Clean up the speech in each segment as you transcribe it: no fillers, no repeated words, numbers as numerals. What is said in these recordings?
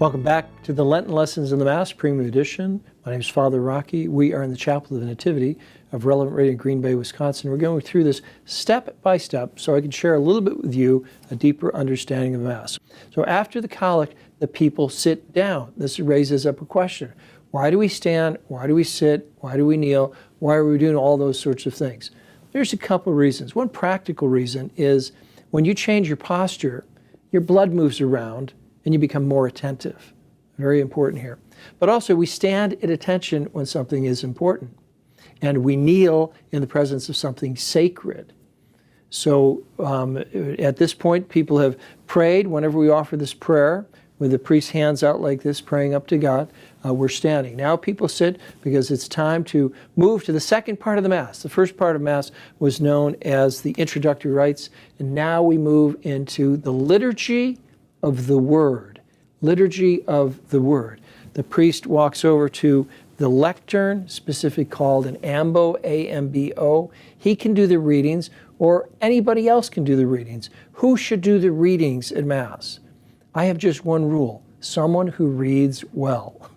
Welcome back to the Lenten Lessons in the Mass, Premium Edition. My name is Father Rocky. We are in the Chapel of the Nativity of Relevant Radio in Green Bay, Wisconsin. We're going through this step by step so I can share a little bit with you a deeper understanding of the Mass. So after the collect, the people sit down. This raises up a question. Why do we stand? Why do we sit? Why do we kneel? Why are we doing all those sorts of things? There's a couple of reasons. One practical reason is when you change your posture, your blood moves around and you become more attentive. Very important here. But also we stand at attention when something is important. And we kneel in the presence of something sacred. So at this point, people have prayed. Whenever we offer this prayer, with the priest's hands out like this, praying up to God, we're standing. Now people sit because it's time to move to the second part of the Mass. The first part of Mass was known as the introductory rites, and now we move into the liturgy of the Word. Liturgy of the Word. The priest walks over to the lectern, specifically called an ambo, A-M-B-O. He can do the readings, or anybody else can do the readings. Who should do the readings at Mass? I have just one rule: someone who reads well.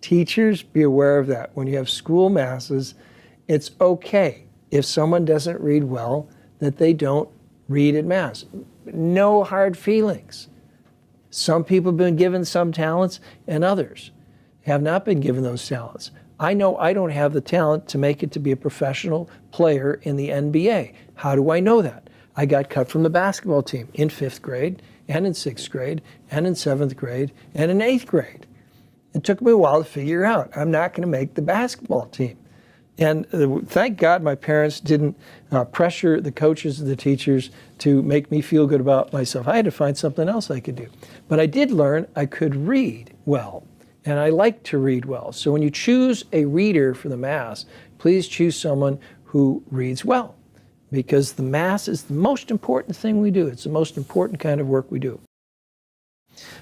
Teachers, be aware of that. When you have school masses, it's okay if someone doesn't read well that they don't read at Mass. No hard feelings. Some people have been given some talents and others have not been given those talents. I know I don't have the talent to make it to be a professional player in the NBA. How do I know that? I got cut from the basketball team in 5th grade and in 6th grade and in 7th grade and in 8th grade. It took me a while to figure out I'm not going to make the basketball team. And thank God my parents didn't pressure the coaches and the teachers to make me feel good about myself. I had to find something else I could do. But I did learn I could read well, and I like to read well. So when you choose a reader for the Mass, please choose someone who reads well, because the Mass is the most important thing we do. It's the most important kind of work we do.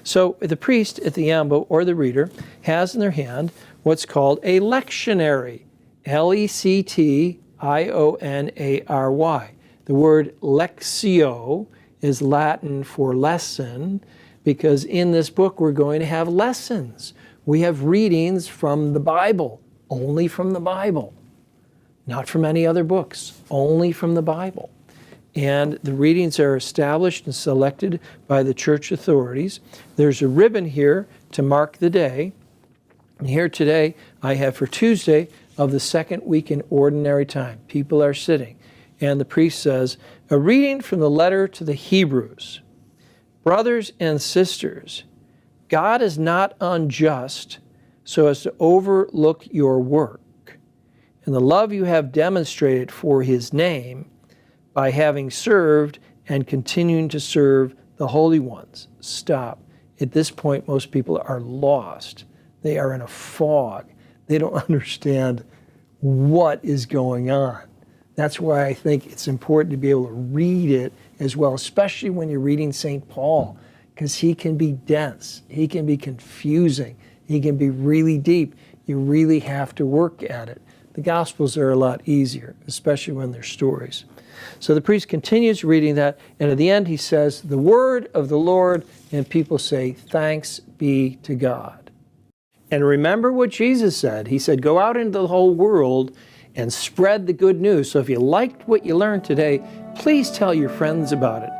So the priest at the ambo, or the reader, has in their hand what's called a lectionary. L-E-C-T-I-O-N-A-R-Y. The word lectio is Latin for lesson, because in this book we're going to have lessons. We have readings from the Bible, only from the Bible, not from any other books, only from the Bible. And the readings are established and selected by the church authorities. There's a ribbon here to mark the day. And here today I have for Tuesday of the second week in ordinary time. People are sitting. And the priest says, a reading from the letter to the Hebrews. Brothers and sisters, God is not unjust so as to overlook your work and the love you have demonstrated for His name by having served and continuing to serve the holy ones. Stop. At this point, most people are lost. They are in a fog. They don't understand what is going on. That's why I think it's important to be able to read it as well, especially when you're reading St. Paul, because he can be dense, he can be confusing, he can be really deep. You really have to work at it. The Gospels are a lot easier, especially when they're stories. So the priest continues reading that, and at the end he says, the word of the Lord, and people say, thanks be to God. And remember what Jesus said. He said, go out into the whole world and spread the good news. So if you liked what you learned today, please tell your friends about it.